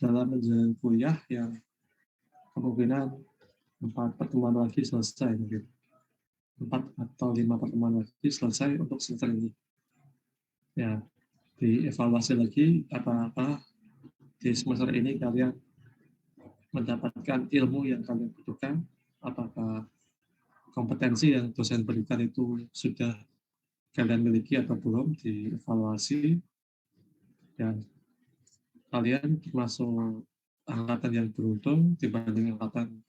dalam menjalani kuliah yang kemungkinan 4 pertemuan lagi selesai mungkin. 4 atau 5 pertemuan lagi selesai untuk semester ini. Ya, dievaluasi lagi apa-apa di semester ini kalian mendapatkan ilmu yang kalian butuhkan, apakah kompetensi yang dosen berikan itu sudah kalian miliki atau belum, dievaluasi, dan kalian termasuk angkatan yang beruntung dibanding angkatan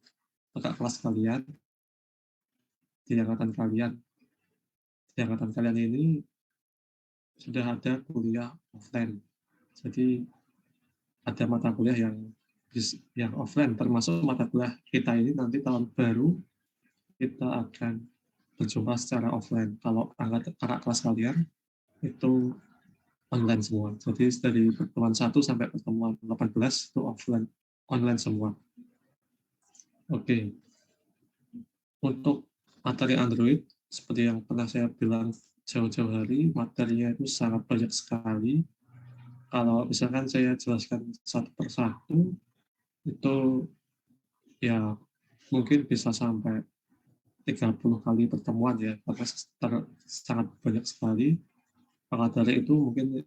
kakak kelas kalian. Di angkatan kalian ini sudah ada kuliah offline. Jadi ada mata kuliah yang offline, termasuk mata kuliah kita ini nanti tahun baru kita akan berjumpa secara offline. Kalau kakak kelas kalian itu online semua. Jadi dari pertemuan 1 sampai pertemuan 18 itu offline, online semua. Oke. Untuk materi Android, seperti yang pernah saya bilang jauh-jauh hari, materinya itu sangat banyak sekali. Kalau misalkan saya jelaskan satu persatu, itu ya mungkin bisa sampai 30 kali pertemuan ya, karena sangat banyak sekali. Maka dari itu mungkin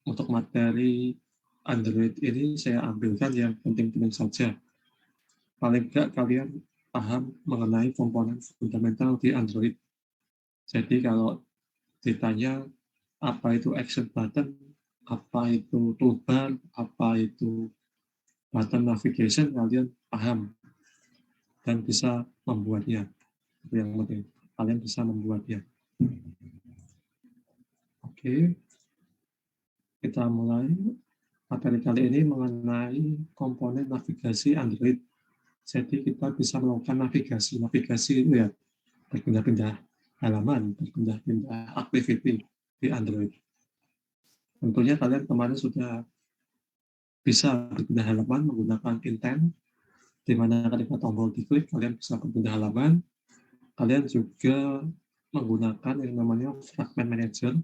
untuk materi Android ini saya ambilkan yang penting-penting saja. Paling tidak kalian paham mengenai komponen fundamental di Android. Jadi kalau ditanya apa itu action button, apa itu toolbar, apa itu button navigation, kalian paham dan bisa membuatnya. Itu yang penting, kalian bisa membuatnya. Oke, kita mulai. Materi kali ini mengenai komponen navigasi Android. Jadi kita bisa melakukan navigasi. Navigasi itu ya berpindah-pindah halaman, berpindah-pindah activity di Android. Tentunya kalian kemarin sudah bisa berpindah halaman menggunakan intent, di mana ketika tombol diklik kalian bisa berpindah halaman. Kalian juga menggunakan yang namanya fragment manager.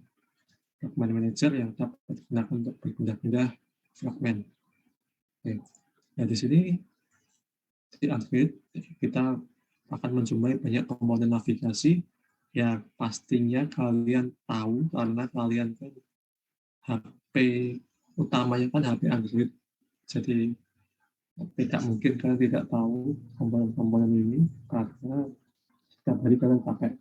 Fragment manager yang dapat digunakan untuk berpindah-pindah fragment. Oke. Nah, di sini di Android kita akan menjumpai banyak komponen navigasi yang pastinya kalian tahu karena kalian kan HP utamanya kan HP Android. Jadi tidak mungkin kalian tidak tahu komponen-komponen ini karena setiap hari kalian pakai.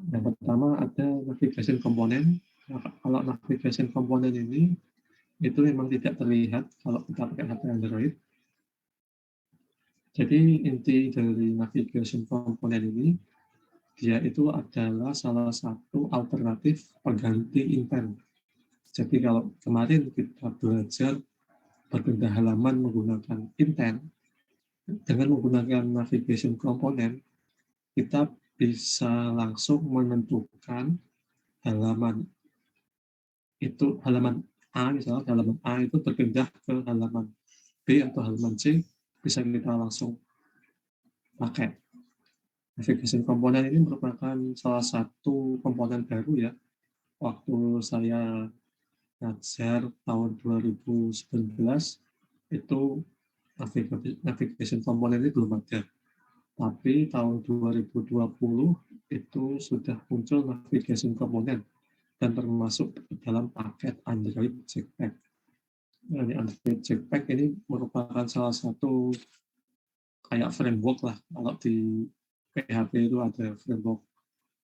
Yang pertama ada navigation komponen. Nah, kalau navigation komponen ini itu memang tidak terlihat kalau kita pakai HP Android. Jadi inti dari navigation komponen ini, dia itu adalah salah satu alternatif pengganti intent. Jadi kalau kemarin kita belajar berpindah halaman menggunakan intent, dengan menggunakan navigation komponen, kita bisa langsung menentukan halaman itu, halaman A misalnya, halaman A itu berpindah ke halaman B atau halaman C, bisa kita langsung pakai. Navigation komponen ini merupakan salah satu komponen baru ya. Waktu saya ngajar tahun 2019 itu navigation komponen ini belum ada. Tapi tahun 2020 itu sudah muncul navigation komponen dan termasuk dalam paket Android Jetpack. Nah, Android Jetpack ini merupakan salah satu kayak framework lah. Kalau di PHP itu ada framework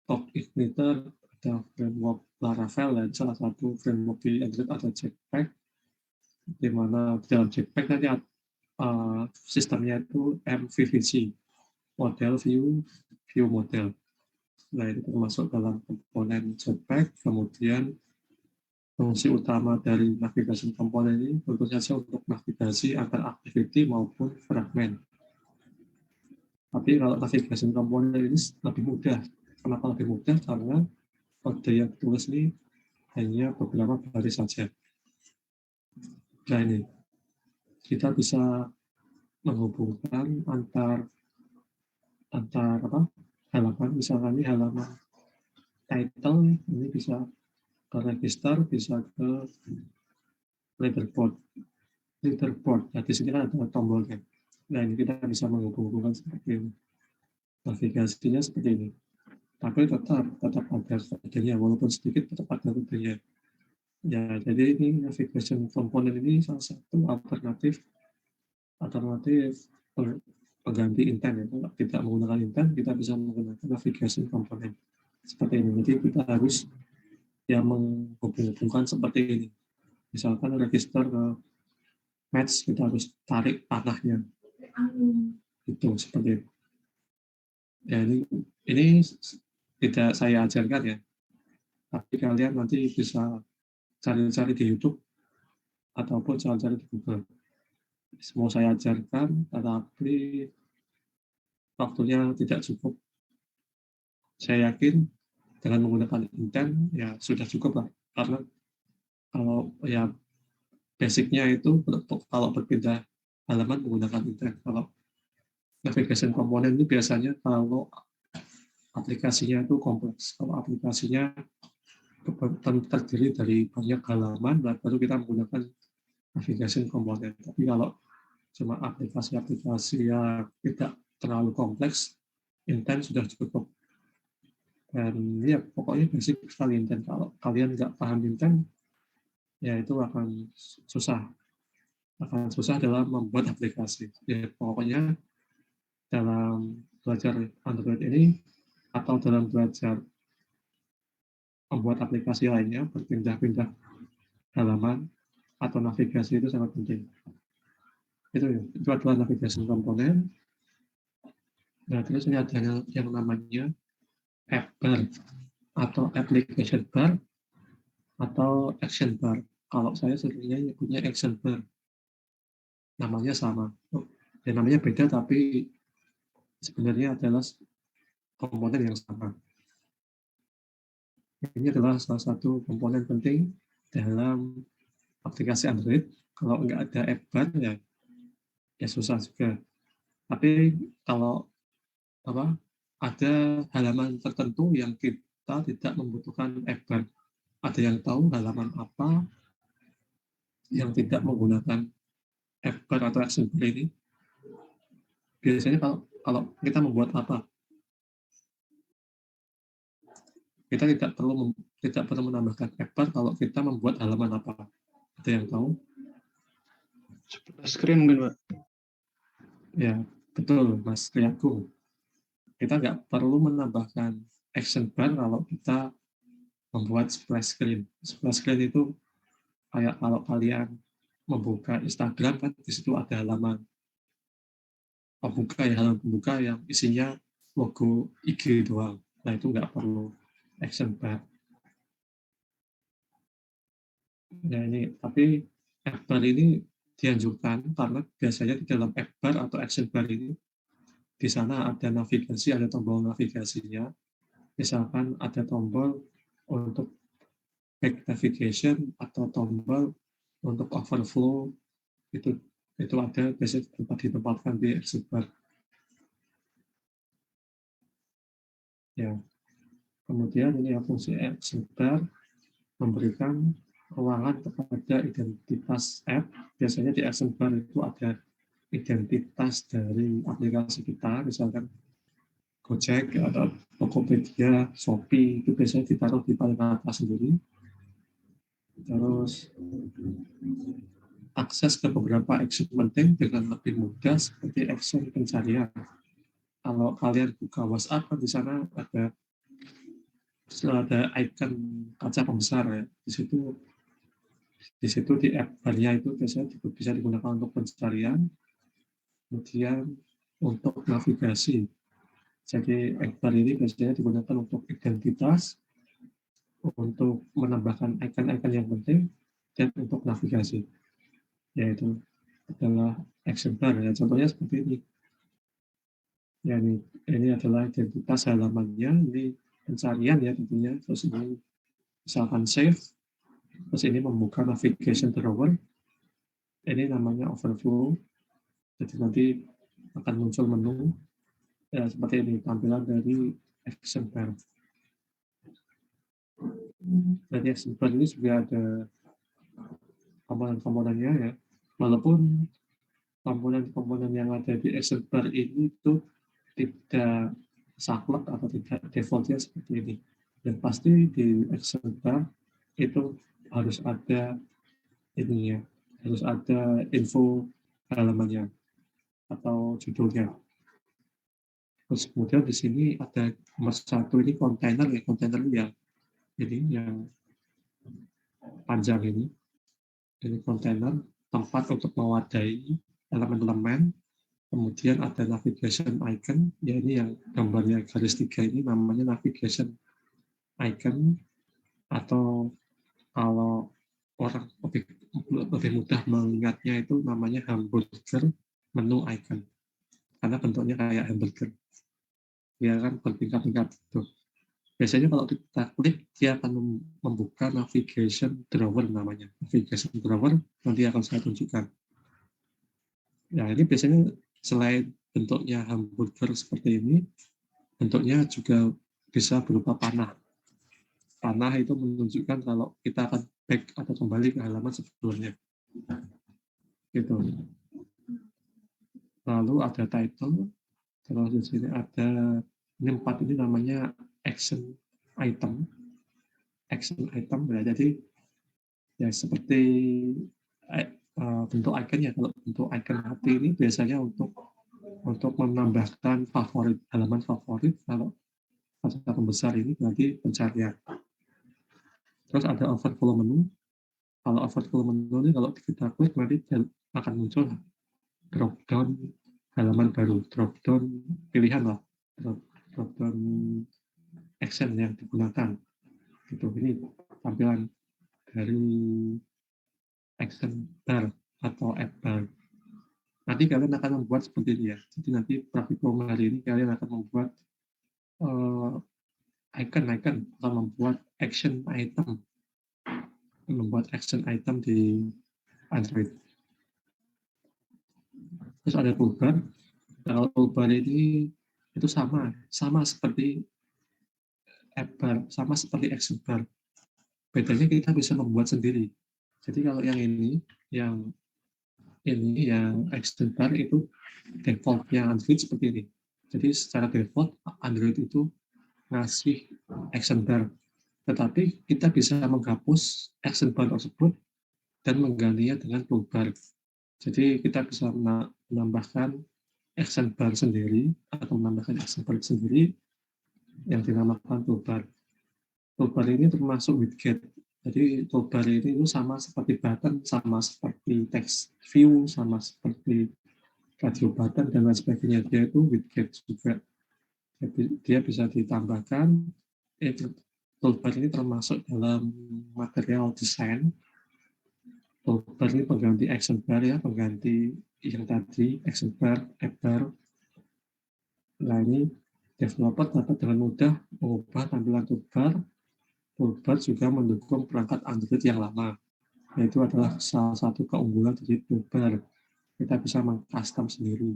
Top Igniter, ada framework Laravel, dan salah satu framework di Android ada Jetpack, di mana dalam Jetpack nanti sistemnya itu MVVC, model view model. Nah, itu termasuk dalam komponen Jetpack. Kemudian fungsi utama dari navigasi komponen ini tentu saja untuk navigasi antar activity maupun fragment. Tapi kalau navigasi komponen ini lebih mudah. Kenapa lebih mudah? Karena kode yang ditulis ini hanya beberapa baris saja. Nah, ini kita bisa menghubungkan antar halaman, misalkan ini halaman title, ini bisa ke register, bisa ke leaderboard. leaderboard. Nah, di sini kan ada tombolnya. Nah, ini kita bisa menghubung-hubungkan seperti ini. Navigasinya seperti ini. Tapi tetap ada kodenya, walaupun sedikit tetap ada kodenya. Ya, jadi ini navigation component ini salah satu alternatif pengganti intent ya. Kalau tidak menggunakan intent, kita bisa menggunakan navigation component seperti ini. Jadi kita harus ya menghubung-hubungkan seperti ini. Misalkan register ke match, kita harus tarik panahnya. Itu seperti itu. Ya, ini tidak saya ajarkan ya, tapi kalian nanti bisa cari-cari di YouTube ataupun cari-cari di Google. Semua saya ajarkan, tetapi waktunya tidak cukup. Saya yakin dengan menggunakan intent ya sudah cukup lah, karena kalau ya basicnya itu kalau berpindah halaman menggunakan intent. Kalau navigation component ini biasanya kalau aplikasinya itu kompleks. Kalau aplikasinya terdiri dari banyak halaman, baru kita menggunakan navigation component. Tapi kalau cuma aplikasi-aplikasi yang tidak terlalu kompleks, intent sudah cukup. Dan ya pokoknya basic sekali intent. Kalau kalian nggak paham intent, ya itu akan susah. Akan susah dalam membuat aplikasi. Ya, pokoknya dalam belajar Android ini atau dalam belajar membuat aplikasi lainnya, berpindah-pindah halaman atau navigasi itu sangat penting. Itu adalah navigation komponen. Nah, terus ini ada yang namanya app bar atau application bar atau action bar. Kalau saya sebenarnya nyebutnya action bar. Namanya sama. Ya, namanya beda tapi sebenarnya adalah komponen yang sama. Ini adalah salah satu komponen penting dalam aplikasi Android. Kalau nggak ada app bar ya susah juga. Tapi kalau ada halaman tertentu yang kita tidak membutuhkan app bar. Ada yang tahu halaman apa yang tidak menggunakan app bar atau action bar ini? Biasanya kalau kita membuat apa? Kita tidak perlu menambahkan app bar kalau kita membuat halaman apa? Ada yang tahu? Screen mungkin, Pak. Ya, betul, Mas Triagung. Kita nggak perlu menambahkan action bar kalau kita membuat splash screen. Splash screen itu kayak kalau kalian membuka Instagram kan di situ ada halaman halaman pembuka yang isinya logo IG doang. Nah, itu nggak perlu action bar. Nah, tapi app bar ini dianjurkan karena biasanya di dalam app bar atau action bar ini di sana ada navigasi, ada tombol navigasinya. Misalkan ada tombol untuk back navigation atau tombol untuk overflow, itu ada biasanya ditempatkan di action bar. Ya, kemudian ini fungsi action bar memberikan ruangan kepada identitas app. Biasanya di action bar itu ada identitas dari aplikasi kita, misalkan Gojek atau Tokopedia, Shopee, itu biasanya ditaruh di paling atas sendiri. Terus akses ke beberapa action penting dengan lebih mudah seperti action pencarian. Kalau kalian buka WhatsApp, kan di sana ada icon kaca pembesar ya. Di situ di app bar-nya itu biasanya bisa digunakan untuk pencarian, kemudian untuk navigasi. Jadi app bar ini biasanya digunakan untuk identitas, untuk menambahkan icon-icon yang penting, dan untuk navigasi. Yaitu adalah action bar ya. Contohnya seperti ini. Ya, ini adalah identitas halamannya, ini pencarian ya tentunya. Terus ini misalkan save, terus ini membuka navigation drawer, ini namanya overflow. Jadi nanti akan muncul menu ya, seperti ini tampilan dari action bar. Dari action bar ini juga ada komponen-komponennya ya. Walaupun komponen-komponen yang ada di action bar ini itu tidak saklek atau tidak defaultnya seperti ini. Yang pasti di action bar itu harus ada ininya, harus ada info halamannya atau judulnya. Terus kemudian di sini ada nomor satu ini kontainer ya, kontainer yang ini yang panjang ini kontainer tempat untuk mewadai elemen-elemen. Kemudian ada navigation icon, ya ini yang gambarnya garis 3 ini namanya navigation icon, atau kalau orang lebih mudah mengingatnya itu namanya hamburger menu icon, karena bentuknya kayak hamburger, ya kan bertingkat-tingkat itu. Biasanya kalau kita klik, dia akan membuka navigation drawer namanya. Navigation drawer nanti akan saya tunjukkan. Nah, ini biasanya selain bentuknya hamburger seperti ini, bentuknya juga bisa berupa panah. Panah itu menunjukkan kalau kita akan back atau kembali ke halaman sebelumnya. Gitu. Lalu ada title, terus di sini ada ini 4 ini namanya action item. Action item ya, jadi ya seperti bentuk icon ya. Kalau bentuk icon hati ini biasanya untuk menambahkan favorit, halaman favorit. Kalau kata pembesar ini berarti pencarian. Terus ada overflow menu. Kalau overflow menu ini kalau kita klik nanti akan muncul drop down halaman baru, drop down pilihan lah, drop down action yang digunakan. Gitu. Ini tampilan dari action bar atau app bar. Nanti kalian akan membuat seperti ini ya. Jadi nanti praktikum hari ini kalian akan membuat icon atau membuat action item di Android. Terus ada toolbar. Kalau toolbar ini itu sama seperti app bar, sama seperti action bar. Bedanya kita bisa membuat sendiri. Jadi kalau yang action bar itu defaultnya Android seperti ini. Jadi secara default Android itu ngasih action bar, tetapi kita bisa menghapus action bar tersebut dan menggantinya dengan toolbar. Jadi kita bisa menambahkan action bar sendiri atau menambahkan action bar sendiri yang dinamakan toolbar. Toolbar ini termasuk widget. Jadi toolbar ini itu sama seperti button, sama seperti text view, sama seperti radio button dan lain sebagainya. Dia itu widget juga. Jadi dia bisa ditambahkan. Toolbar ini termasuk dalam material desain. Toolbar ini pengganti action bar ya, pengganti yang tadi action bar, app bar. Nah ini developer dapat dengan mudah mengubah tampilan toolbar. Toolbar juga mendukung perangkat Android yang lama. Itu adalah salah satu keunggulan dari toolbar. Kita bisa mengcustom sendiri.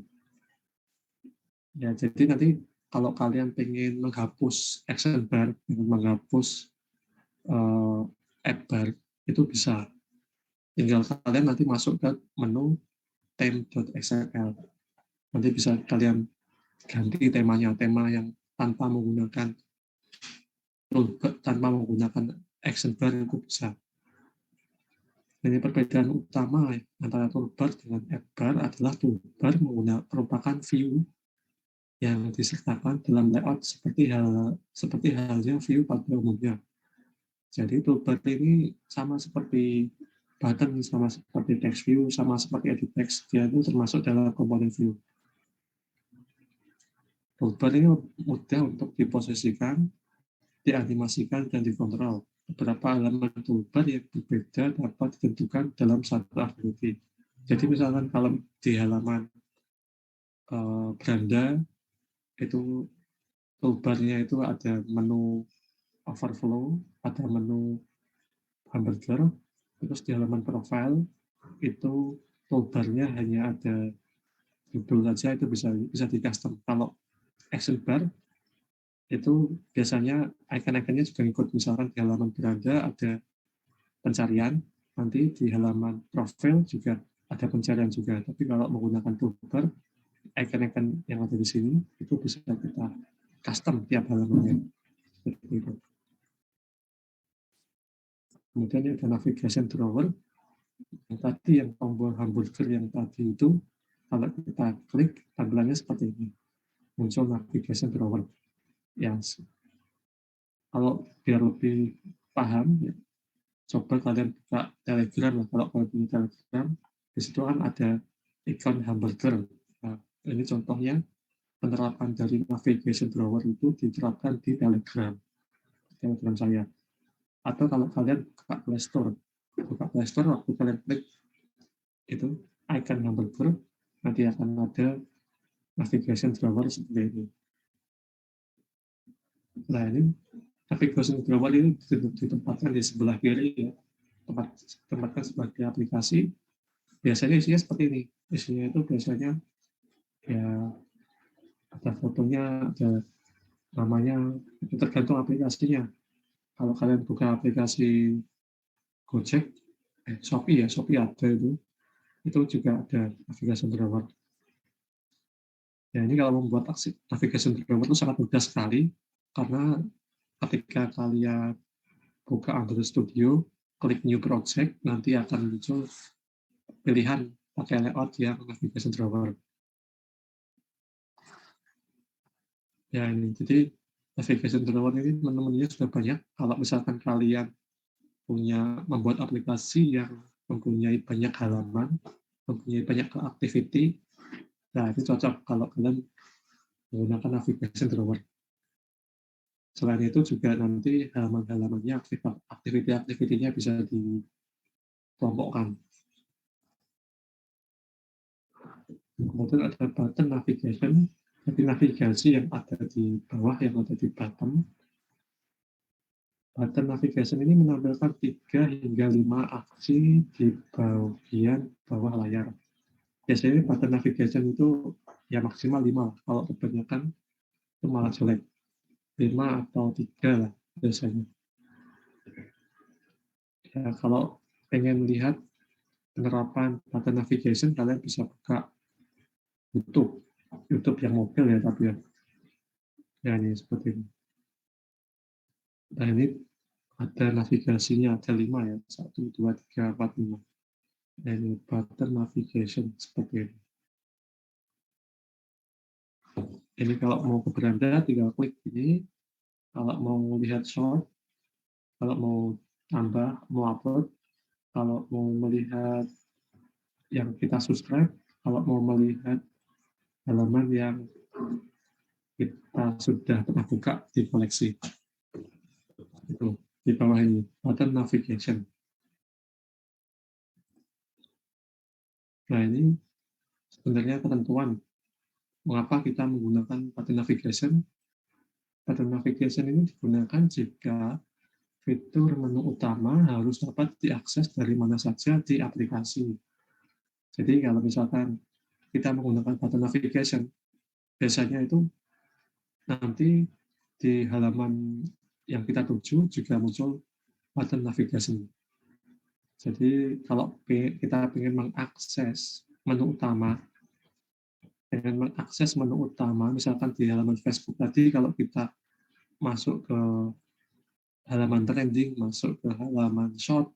Ya, jadi nanti kalau kalian pengen menghapus action bar, menghapus app bar, itu bisa. Tinggal kalian nanti masuk ke menu theme.xml. Nanti bisa kalian ganti temanya, tema yang tanpa menggunakan action bar itu bisa. Ini perbedaan utama antara toolbar dengan app bar adalah toolbar merupakan view yang disertakan dalam layout seperti halnya view pada umumnya. Jadi toolbar ini sama seperti button, sama seperti text view, sama seperti edit text. Dia itu termasuk dalam komponen view. Toolbar ini mudah untuk diposisikan, dianimasikan, dan dikontrol. Beberapa elemen toolbar yang berbeda dapat ditentukan dalam satu aktiviti. Jadi misalkan kalau di halaman beranda itu toolbarnya itu ada menu overflow, ada menu hamburger, terus di halaman profile itu toolbarnya hanya ada judul saja, itu bisa di custom. Kalau action bar itu biasanya icon-iconnya juga ikut, misalkan di halaman beranda ada pencarian, nanti di halaman profile juga ada pencarian juga. Tapi kalau menggunakan toolbar, icon-icon yang ada di sini itu bisa kita custom tiap halamannya. Seperti itu. Kemudian ada navigation drawer. Yang tadi yang tombol hamburger yang tadi itu, kalau kita klik tampilannya seperti ini. Muncul navigation drawer. Yang kalau biar lebih paham, ya, coba kalian buka Telegram lah. Kalau kalian punya Telegram, di situ kan ada ikon hamburger. Nah, ini contohnya penerapan dari navigation drawer itu diterapkan di Telegram saya. Atau kalau kalian buka Play Store, waktu kalian klik itu icon hamburger, nanti akan ada navigation drawer seperti ini. Nah, ini navigation drawer ini ditempatkan di sebelah kiri ya, tempatkan sebagai aplikasi. Biasanya isinya seperti ini. Isinya itu biasanya ya ada fotonya, ada namanya, itu tergantung aplikasinya. Kalau kalian buka aplikasi Gojek, Shopee ya, Shopee ada itu juga ada navigation drawer. Ya, ini kalau membuat navigation drawer itu sangat mudah sekali, karena ketika kalian buka Android Studio, klik New Project, nanti akan muncul pilihan pakai layout yang navigation drawer. Ya, ini jadi navigation drawer ini menu-menunya sudah banyak. Kalau misalkan kalian membuat aplikasi yang mempunyai banyak halaman, mempunyai banyak activity, nah ini cocok kalau kalian menggunakan navigation drawer. Selain itu juga nanti halaman-halamannya, aktiviti-aktivitinya bisa dikelompokkan. Kemudian ada button navigation, jadi navigasi yang ada di bawah, yang ada di bottom. Button navigation ini menampilkan 3 hingga 5 aksi di bagian bawah layar. Biasanya button navigation itu ya maksimal 5, kalau kebanyakan itu malah jelek. 5 atau 3 lah biasanya. Ya, kalau pengen lihat penerapan button navigation, kalian bisa buka YouTube yang mobil ya, tapi ya ini seperti ini. Nah, ini ada navigasinya, ada 5 ya, 1, 2, 3, 4, 5. Nah, ini button navigation seperti ini. Ini kalau mau ke beranda, tinggal klik ini. Kalau mau lihat short, kalau mau tambah, mau upload, kalau mau melihat yang kita subscribe, kalau mau melihat halaman yang kita sudah pernah buka di koleksi. Itu di bawah ini, button navigation. Nah, ini sebenarnya ketentuan mengapa kita menggunakan button navigation. Button navigation ini digunakan jika fitur menu utama harus dapat diakses dari mana saja di aplikasi. Jadi kalau misalkan kita menggunakan button navigation, biasanya itu nanti di halaman yang kita tuju juga muncul button navigation. Jadi kalau kita ingin mengakses menu utama, misalkan di halaman Facebook tadi, kalau kita masuk ke halaman trending, masuk ke halaman short,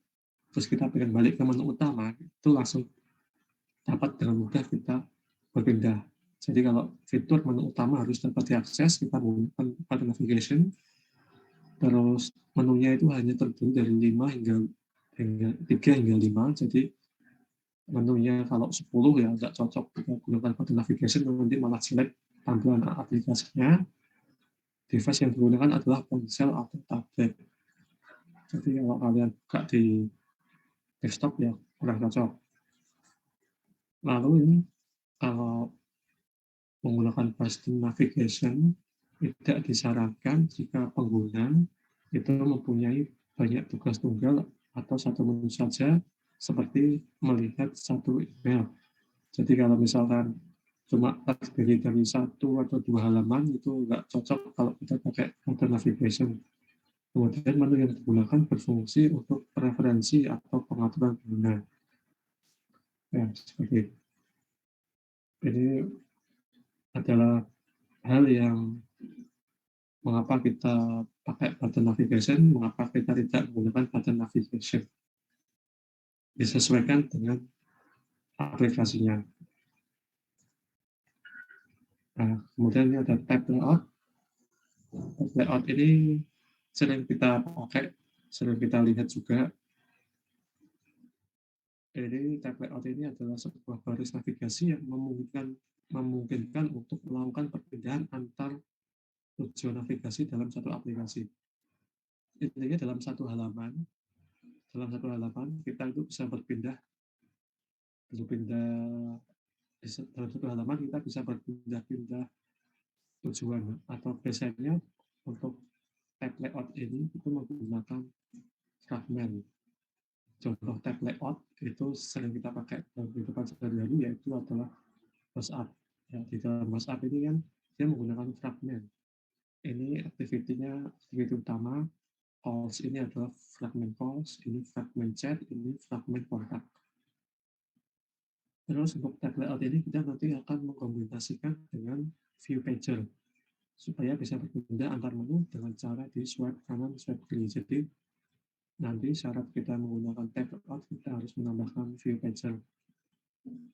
terus kita pengen balik ke menu utama, itu langsung dapat dengan mudah kita berpindah. Jadi kalau fitur menu utama harus dapat diakses, kita menggunakan button navigation, terus menunya itu hanya terdiri dari 3 hingga 5, jadi menunya kalau 10 ya nggak cocok kita gunakan button navigation, nanti malah jelek tampilan aplikasinya. Device yang digunakan adalah ponsel atau tablet. Jadi kalau kalian buka di desktop ya kurang cocok. Lalu ini kalau menggunakan button navigation tidak disarankan jika pengguna itu mempunyai banyak tugas tunggal atau satu menu saja, seperti melihat satu email. Jadi kalau misalkan cuma terdiri dari 1 atau 2 halaman, itu nggak cocok kalau kita pakai button navigation. Kemudian menu yang digunakan berfungsi untuk preferensi atau pengaturan pengguna. Ya, seperti itu. Ini adalah hal yang mengapa kita pakai button navigation, mengapa kita tidak menggunakan button navigation. Disesuaikan dengan aplikasinya. Nah, kemudian ini ada tab layout. Tab layout ini sering kita pakai, sering kita lihat juga. Jadi tab layout ini adalah sebuah baris navigasi yang memungkinkan untuk melakukan perpindahan antar tujuan navigasi dalam satu aplikasi. Intinya dalam satu halaman kita itu bisa berpindah dalam satu halaman kita bisa berpindah-pindah tujuan, atau biasanya untuk tab layout ini itu menggunakan fragmen. Contoh tab layout itu sering kita pakai dalam kehidupan sehari-hari, yaitu adalah WhatsApp. Ya, di dalam WhatsApp ini kan dia menggunakan fragmen. Ini aktiviti utama. Calls ini adalah fragmen calls, ini fragmen chat, ini fragmen kontak. Terus untuk tab layout ini kita nanti akan mengkombinasikan dengan view pager supaya bisa berpindah antar menu dengan cara di swipe kanan, swipe kiri. Jadi nanti syarat kita menggunakan tab layout, kita harus menambahkan view pager.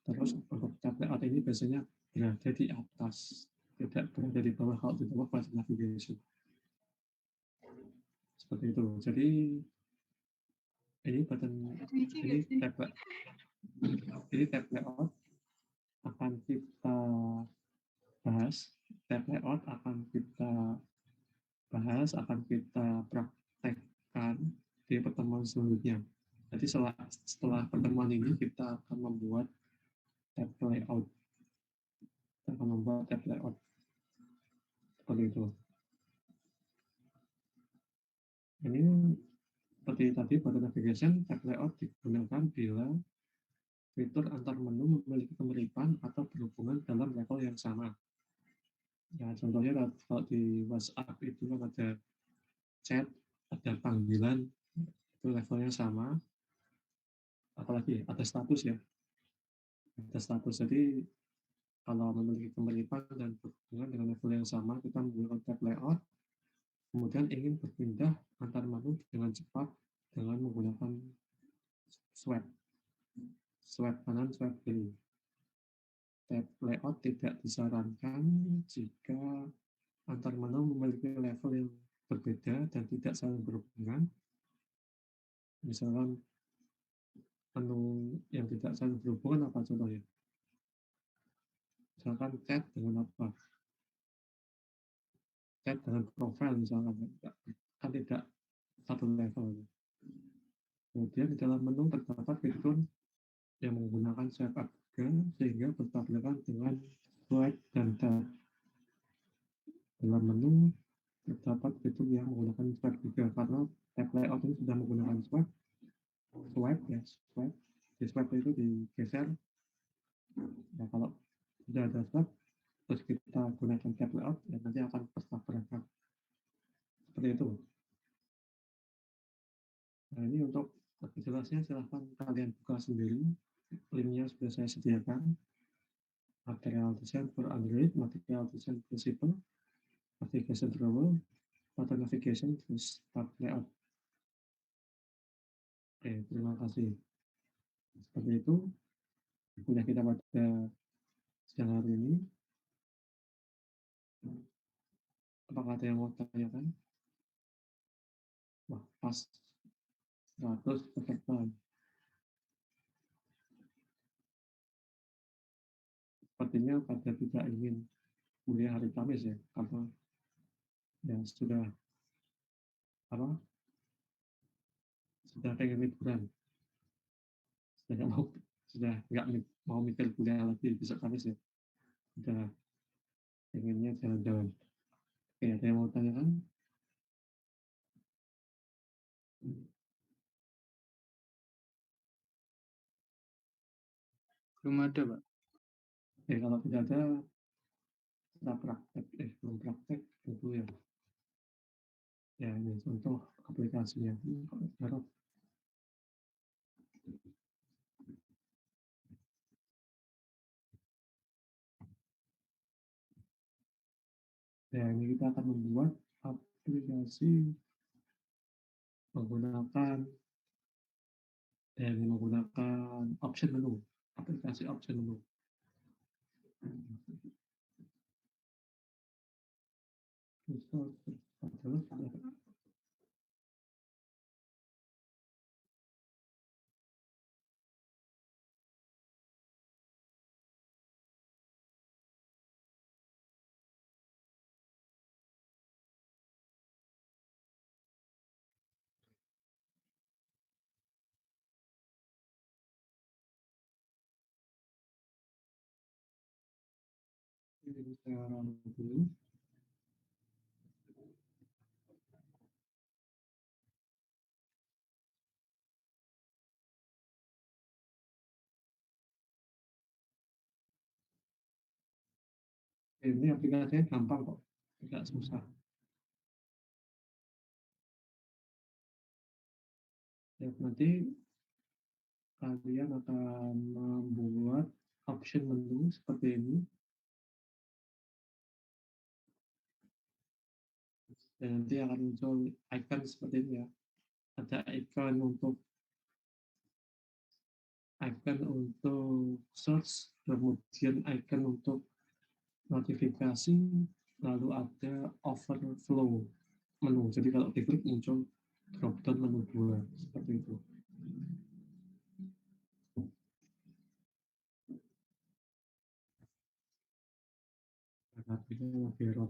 Terus untuk tab layout ini biasanya berada di atas, tidak berada di bawah kalau di bawah button navigation. Seperti itu. Jadi ini tab layout akan kita bahas. Tab layout akan kita bahas, akan kita praktekkan di pertemuan selanjutnya. Jadi setelah pertemuan ini kita akan membuat tab layout. Seperti itu. Ini seperti tadi pada navigation, tab layout digunakan bila fitur antar menu memiliki kemiripan atau berhubungan dalam level yang sama. Ya, contohnya kalau di WhatsApp itu kan ada chat, ada panggilan, itu levelnya sama. Apalagi ada status ya, ada status. Jadi kalau memiliki kemiripan dan berhubungan dengan level yang sama, kita menggunakan tab layout. Kemudian ingin berpindah antar menu dengan cepat dengan menggunakan swipe kanan, swipe kiri. Tab layout tidak disarankan jika antar menu memiliki level yang berbeda dan tidak saling berhubungan. Misalkan menu yang tidak saling berhubungan apa contohnya? Misalkan chat dengan apa? Chat dengan profile misalkan, kan tidak satu level. Kemudian di dalam menu terdapat fitur yang menggunakan swipe up juga, sehingga bertabrakan dengan swipe dan tab. Dalam menu terdapat fitur yang menggunakan swipe juga, karena tab layout ini sudah menggunakan swipe. Di swipe itu digeser. Nah, kalau sudah ada swipe, terus kita gunakan tab layout, ya nanti akan bertabrakan. Seperti itu. Nah, ini untuk lebih jelasnya silahkan kalian buka sendiri. Linknya sudah saya sediakan. Material design for Android, material design principle, navigation drawer, button navigation, terus tab layout. Oke, terima kasih. Seperti itu kuliah kita pada siang hari ini. Apakah ada yang mau tanyakan? Wah, pas 100 peserta. Sepertinya pada tidak ingin kuliah hari Kamis ya, karena ya apa sudah pengen liburan, sudah nggak mau mikir kuliah lagi besok Kamis ya, sudah pengennya jalan-jalan. Oke, ada yang mau tanyakan? Belum ada, Pak. Oke, kalau tidak ada, kita belum praktek dulu ya. Ya, ini contoh aplikasinya. Kalau Dan ini kita akan membuat aplikasi menggunakan option menu, aplikasi option menu. Ini saya run dulu. Ini aplikasinya gampang kok, tidak susah. Ya, nanti kalian akan membuat option menu seperti ini. Dan nanti akan muncul icon seperti ini ya. Ada icon untuk search, kemudian icon untuk notifikasi, lalu ada overflow menu. Jadi kalau diklik muncul drop down menu 2 seperti itu. Artinya lebih error.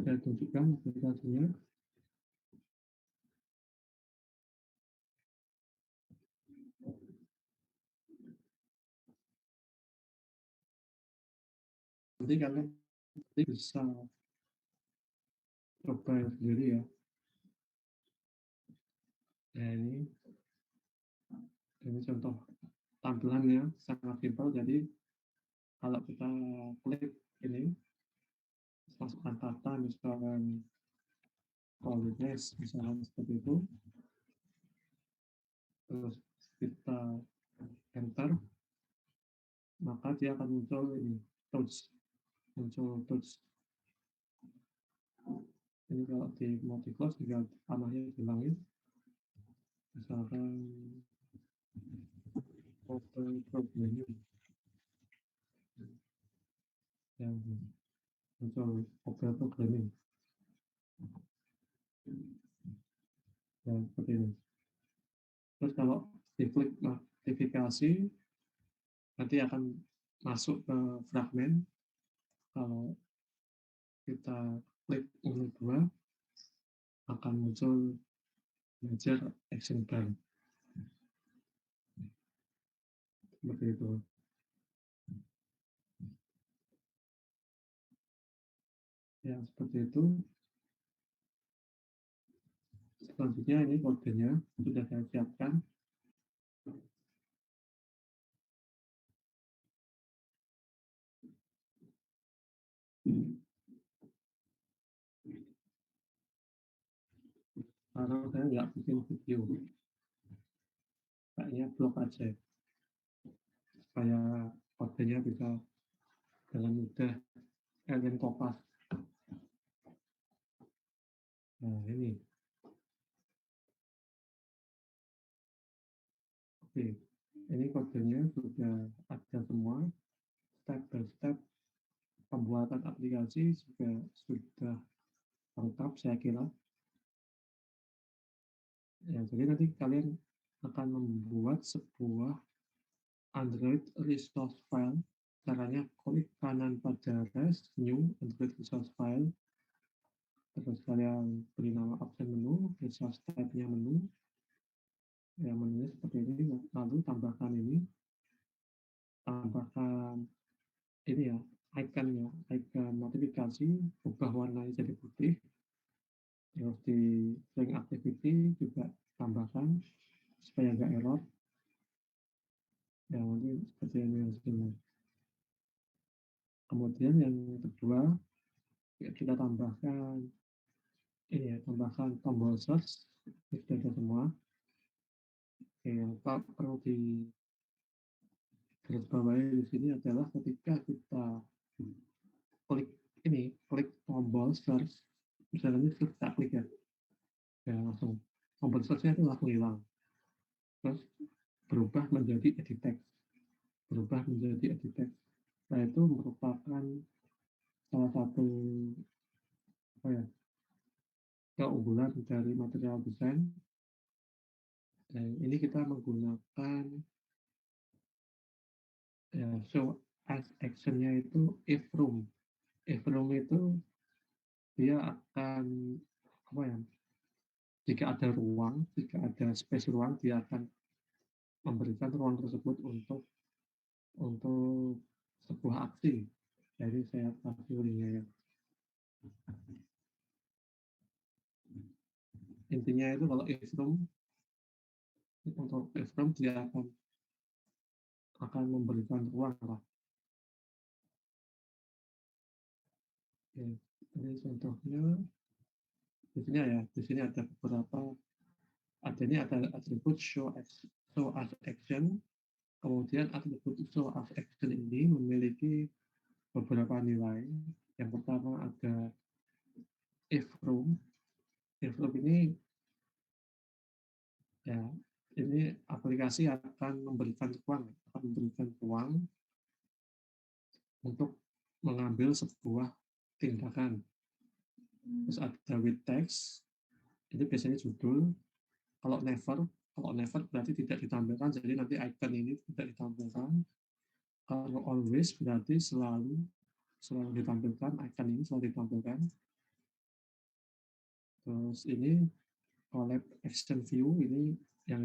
Saya tunjukkan aplikasinya. Nanti kalian bisa coba sendiri ya. Nah, ini contoh tampilannya sangat simpel. Jadi kalau kita klik ini, masukkan kata misalkan polines misalkan seperti itu, terus kita enter, maka dia akan muncul ini muncul touch. Ini kalau di mau di close tinggal panahnya dihilangin, misalkan open menu yang muncul open programming dan seperti ini. Terus kalau diklik notifikasi nanti akan masuk ke fragmen. Kalau kita klik menu 2 akan muncul belajar action bar seperti itu. Ya seperti itu. Selanjutnya ini kodenya sudah saya siapkan. Karena saya nggak bikin video, kayaknya blok aja supaya kodenya bisa dengan mudah kalian kopas. Nah ini, oke, ini kodenya sudah ada semua, step by step pembuatan aplikasi juga sudah lengkap saya kira. Ya, jadi nanti kalian akan membuat sebuah Android resource file. Caranya klik kanan pada rest, new Android resource file. Terus kalian beri nama option menu, resource type-nya menu. Ya, menunya seperti ini. Lalu tambahkan ini ya, icon notifikasi, ubah warnanya jadi putih. Terus di string activity juga tambahkan supaya nggak error. Ya, nanti seperti ini hasilnya. Kemudian yang kedua, ya, kita tambahkan ini ya, tambahkan tombol search Ini sudah ada semua. Oke, yang perlu digarisbawahi di sini adalah ketika kita klik klik tombol search, misalnya kita klik ya langsung tombol search-nya itu langsung hilang. Terus berubah menjadi edit text, berubah menjadi edit text. Nah, itu merupakan salah satu apa ya, keunggulan dari material design. Dan ini kita menggunakan ya, show as action-nya itu if room. If room itu dia akan apa ya? Jika ada space ruang, dia akan memberikan ruang tersebut untuk sebuah aksi. Jadi saya kasih linknya ya. Intinya itu kalau if room, untuk if room dia akan memberikan ruang lah. Oke, ini contohnya di sini ya. Di sini ada beberapa, ada atribut show as action. Kemudian atribut show as action ini memiliki beberapa nilai. Yang pertama ada if room. If room ini ya, ini aplikasi akan memberikan ruang untuk mengambil sebuah tindakan. Terus ada with text, itu biasanya judul. Kalau never berarti tidak ditampilkan, jadi nanti icon ini tidak ditampilkan. Kalau always berarti selalu ditampilkan, icon ini selalu ditampilkan. Terus ini collab action view, ini yang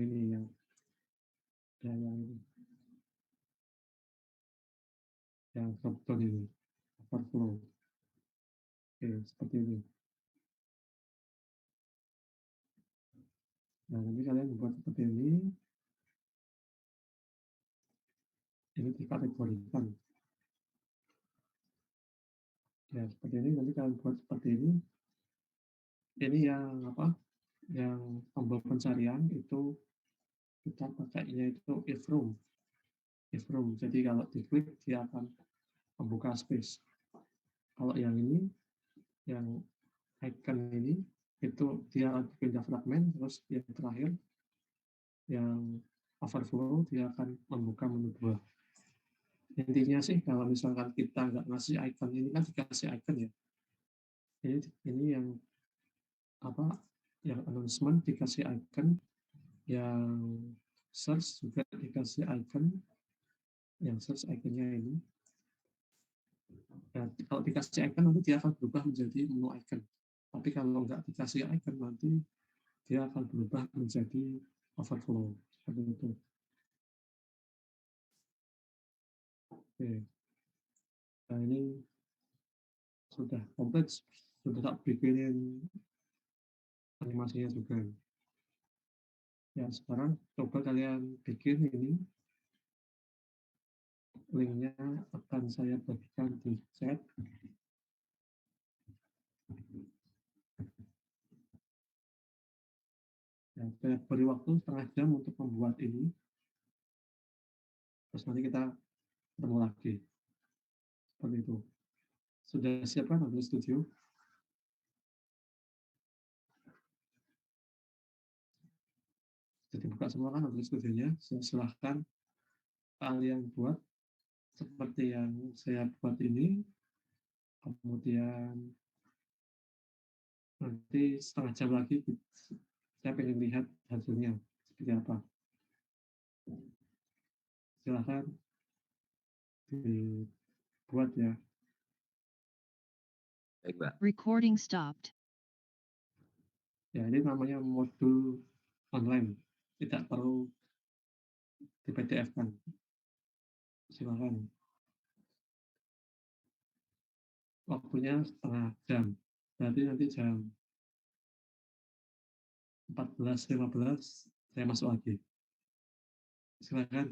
drop down ini overflow. Oke, seperti ini. Nah, nanti kalian buat seperti ini dikategorikan. Ya, seperti ini, nanti kalian buat seperti ini. Ini yang apa? Yang tombol pencarian itu kita pakainya itu if room. If room. Jadi kalau diklik dia akan membuka space. Kalau yang ini, yang icon ini, itu dia akan pindah fragmen. Terus yang terakhir, yang overflow, dia akan membuka menu buah. Intinya sih kalau misalkan kita nggak ngasih icon, ini kan dikasih icon ya. Ini yang apa? Yang announcement dikasih icon, yang search juga dikasih icon, yang search iconnya ini. Ya, kalau dikasih icon nanti dia akan berubah menjadi menu icon. Tapi kalau nggak dikasih icon nanti dia akan berubah menjadi overflow. Seperti itu. Oke. Nah, ini sudah komplit, sudah tak bikinin animasinya juga. Ya, sekarang coba kalian bikin ini. Linknya akan saya bagikan di chat. Ya, saya beri waktu setengah jam untuk membuat ini. Terus nanti kita ketemu lagi. Seperti itu. Sudah siap kan Android Studio? Jadi buka semua kan Android Studio-nya. Silahkan kalian buat seperti yang saya buat ini. Kemudian nanti setengah jam lagi saya ingin lihat hasilnya seperti apa. Silahkan dibuat ya. Baik, Mbak. Recording stopped. Ya, ini namanya modul online. Tidak perlu di PDF kan. Silakan. Waktunya setengah jam. Berarti nanti jam 14.15 saya masuk lagi. Silakan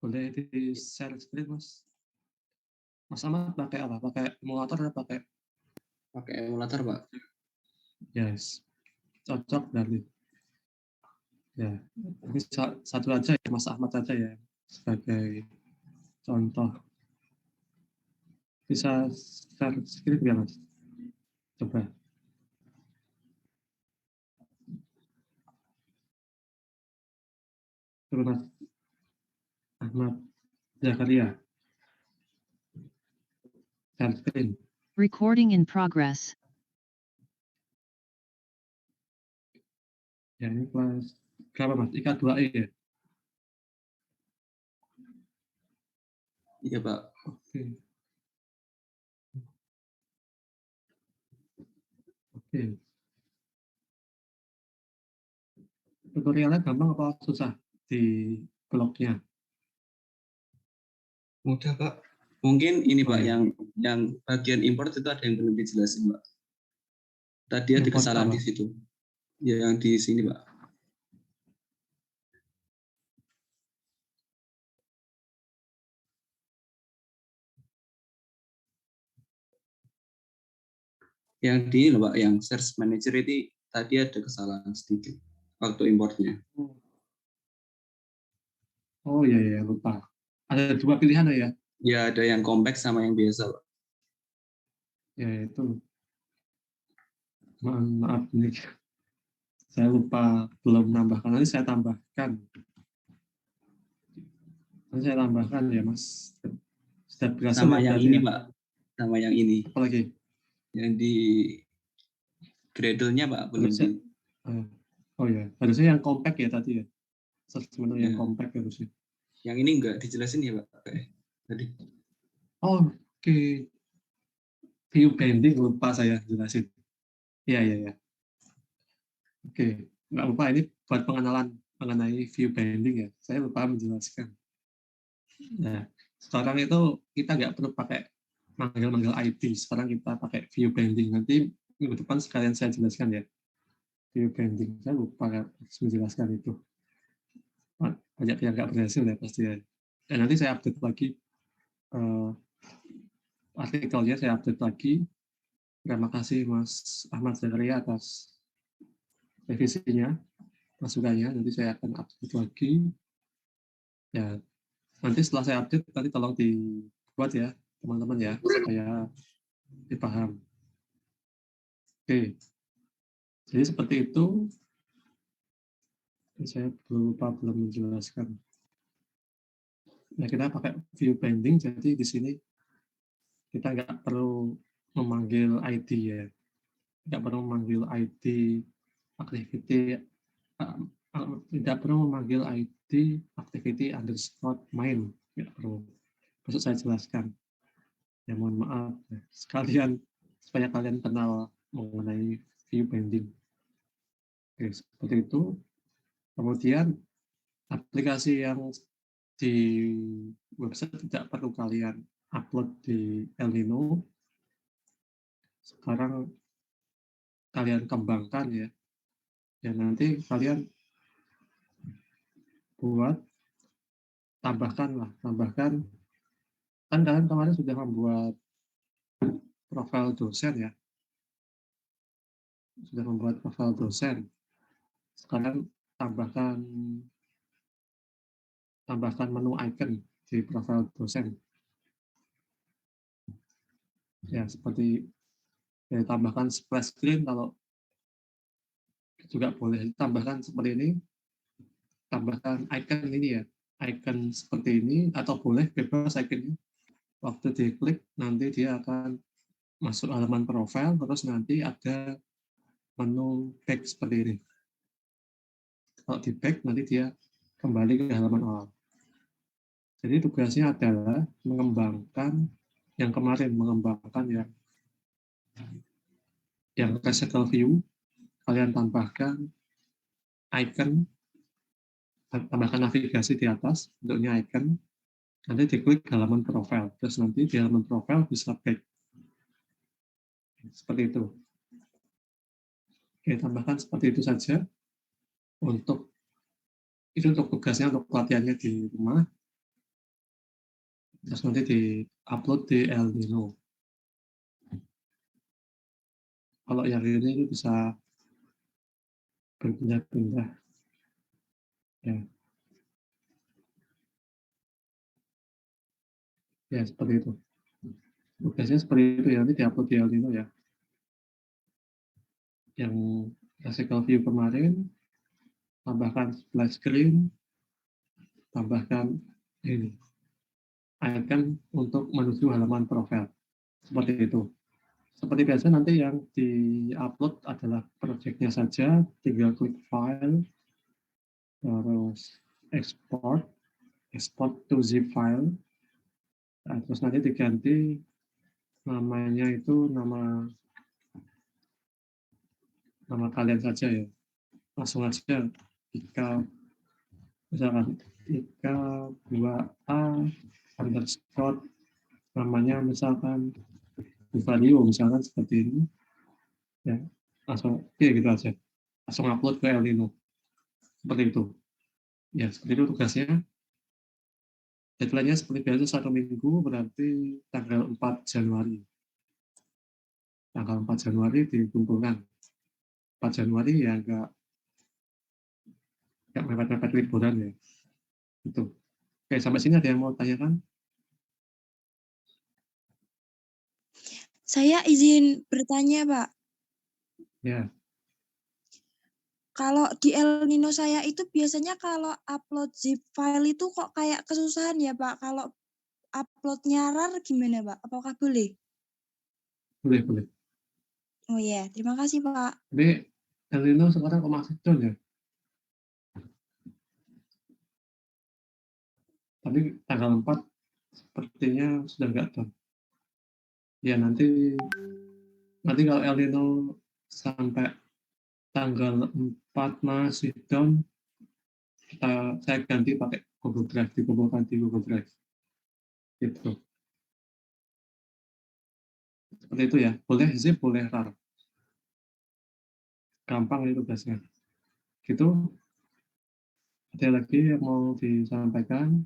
Boleh di share screen, Mas. Mas Ahmad pakai apa? Pakai emulator atau pakai? Pakai emulator, Pak. Yes, cocok dari. Ya, ini satu aja ya, Mas Ahmad aja ya, sebagai contoh. Bisa share screen nggak, Mas? Coba. Terus Mas Ahmad Zakaria, share screen. Recording in progress. Ya, ini kelas berapa, Mas? IK 2E ya? Iya, Pak. Oke. Oke. Tutorialnya gampang apa susah di blognya? Mudah, Pak. Mungkin ini, Oh Pak, ya, yang bagian import itu ada yang belum dijelasin, Pak. Tadi ada import kesalahan apa? di situ. Ya, yang di sini, Pak. Yang di ini loh, Pak, yang search manager itu tadi ada kesalahan sedikit waktu importnya. Oh iya, ya, lupa. Ada dua pilihan ya? Ya, ada yang kompleks sama yang biasa, Pak. Ya, itu. Maaf, ini saya lupa belum nambahkan. Nanti saya tambahkan. Nanti saya tambahkan ya, Mas. Sudah berhasil Sama ya yang berarti ini, ya? Pak. Sama yang ini. Apalagi? Yang di Gradle-nya, Pak, belum Harusnya, di... oh ya, harusnya yang compact ya tadi ya. Search menu yang Ya. compact harusnya. Yang ini enggak dijelasin ya, Pak? Tadi. Oh, oke. View binding lupa saya jelasin. Iya, iya, iya. Oke, nggak lupa ini buat pengenalan mengenai view binding ya. Saya lupa menjelaskan. Nah, sekarang itu kita nggak perlu pakai manggil-manggil ID. Sekarang kita pakai view binding. Nanti minggu depan sekalian saya jelaskan ya. View binding. Saya lupa harus menjelaskan itu. Banyak yang nggak berhasil ya pasti ya. Dan nanti saya update lagi eh, artikelnya, saya update lagi. Terima kasih Mas Ahmad Zakaria atas revisinya, masukannya. Nanti saya akan update lagi. Ya, nanti setelah saya update, nanti tolong dibuat ya, teman-teman ya, supaya dipaham. Oke, jadi seperti itu. Saya belum menjelaskan. Nah, kita pakai view binding, jadi di sini kita nggak perlu memanggil ID ya, nggak perlu memanggil ID activity, tidak perlu memanggil ID activity underscore main, nggak perlu. Maksud saya jelaskan. Ya mohon maaf, sekalian supaya kalian kenal mengenai view binding. Oke, seperti itu. Kemudian aplikasi yang di website tidak perlu kalian upload di El Nino. Sekarang kalian kembangkan ya. Dan nanti kalian buat, tambahkan. Kan kalian kemarin sudah membuat profil dosen ya. Sudah membuat profil dosen. Sekarang tambahkan menu icon di profil dosen. Ya, seperti ya, tambahkan splash screen kalau juga boleh. Tambahkan seperti ini, tambahkan icon ini ya, icon seperti ini, atau boleh bebas iconnya. Waktu diklik, nanti dia akan masuk halaman profil, terus nanti ada menu back seperti ini. Kalau di back, nanti dia kembali ke halaman awal. Jadi tugasnya adalah mengembangkan yang kemarin, mengembangkan yang classical view, kalian tambahkan icon, tambahkan navigasi di atas, bentuknya icon, nanti diklik halaman profil, terus nanti di halaman profil bisa back. Seperti itu. Oke, tambahkan seperti itu saja. Untuk tugasnya, untuk pelatihannya di rumah. terus nanti di-upload di El Nino. Kalau yang ini itu bisa berpindah-pindah. Ya. Ya, seperti itu. Tugasnya seperti itu ya, nanti di-upload di El Nino ya. Yang classical view kemarin, tambahkan splash screen, tambahkan ini, icon untuk menuju halaman profil. Seperti itu. Seperti biasa nanti yang di-upload adalah project-nya saja, tinggal klik file, terus export to zip file, nah, terus nanti diganti namanya itu nama kalian saja ya, langsung aja Ika, misalkan Ika 2A underscore, namanya misalkan Vario misalkan seperti ini ya, langsung oke gitu aja, langsung upload ke El Nino seperti itu ya. Seperti itu tugasnya. Deadline-nya seperti biasa 1 minggu, berarti tanggal 4 Januari. Tanggal 4 Januari dikumpulkan. 4 Januari ya nggak mepet-mepet liburan ya. Itu. Oke, sampai sini ada yang mau tanyakan? Saya izin bertanya, Pak. Ya. Kalau di El Nino saya itu biasanya kalau upload zip file itu kok kayak kesusahan ya, Pak. Kalau uploadnya RAR gimana, Pak? Apakah boleh? Boleh. Oh iya, terima kasih, Pak. Jadi El Nino sekarang kok masih down ya? Tapi tanggal 4 sepertinya sudah nggak down. Ya nanti kalau El Nino sampai tanggal 4 masih down, saya ganti pakai Google Drive, dikumpulkan di Google Drive. Gitu. Seperti itu ya. Boleh zip, boleh RAR. Gampang itu tugasnya. Gitu. Ada lagi yang mau disampaikan?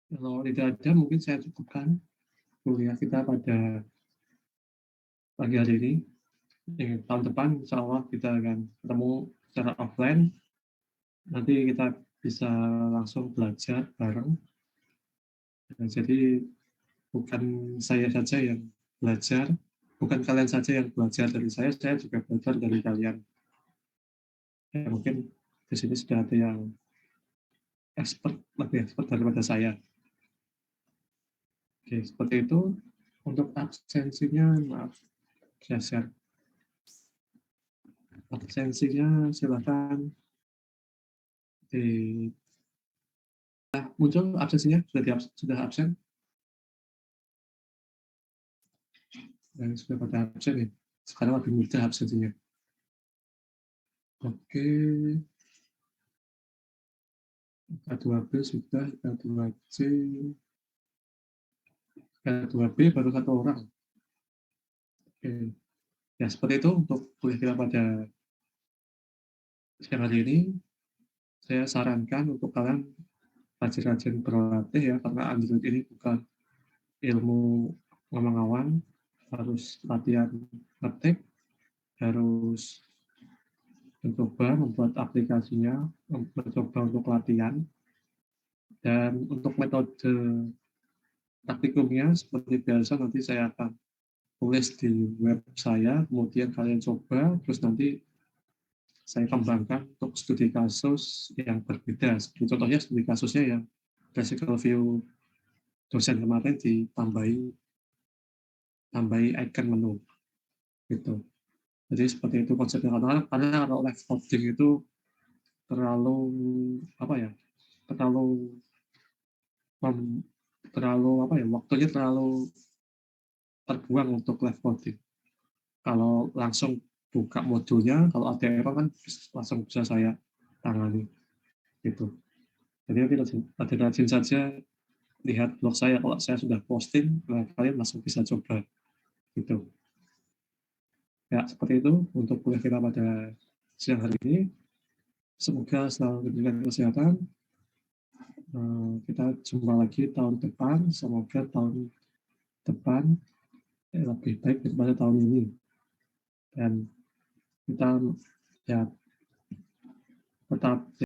Kalau tidak ada, mungkin saya cukupkan kuliah kita pada pagi hari ini. Tahun depan, insya Allah kita akan ketemu secara offline. Nanti kita bisa langsung belajar bareng. Jadi bukan saya saja yang belajar, bukan kalian saja yang belajar dari saya juga belajar dari kalian. Ya, mungkin di sini sudah ada yang lebih expert daripada saya. Oke, seperti itu. Untuk absensinya, maaf, saya share. Absensinya silakan di muncul absensinya, sudah absen. Dan sudah pada absen nih. Sekarang lebih mudah absensinya. Oke. K2B sudah, K2C, K2B baru 1 orang. Oke. Ya, seperti itu untuk kuliah kita pada siang hari ini. Saya sarankan untuk kalian rajin-rajin berlatih ya, karena Android ini bukan ilmu ngomong-ngawang, harus latihan ngetik, harus mencoba membuat aplikasinya, mencoba untuk latihan, dan untuk metode praktikumnya seperti biasa nanti saya akan tulis di web saya, kemudian kalian coba, terus nanti saya kembangkan untuk studi kasus yang berbeda. Contohnya studi kasusnya yang classical view dosen kemarin tambahi icon menu gitu. Jadi seperti itu konsepnya, karena kalau live coding itu terlalu waktunya terlalu terbuang untuk live coding. Kalau langsung buka modulnya, kalau ada error kan langsung bisa saya tangani gitu. Jadi nanti rajin saja lihat blog saya. Kalau saya sudah posting, nah kalian langsung bisa coba gitu. Ya, seperti itu untuk kuliah kita pada siang hari ini. Semoga selalu diberikan kesehatan. Kita jumpa lagi tahun depan. Semoga tahun depan lebih baik daripada tahun ini. Dan kita ya tetap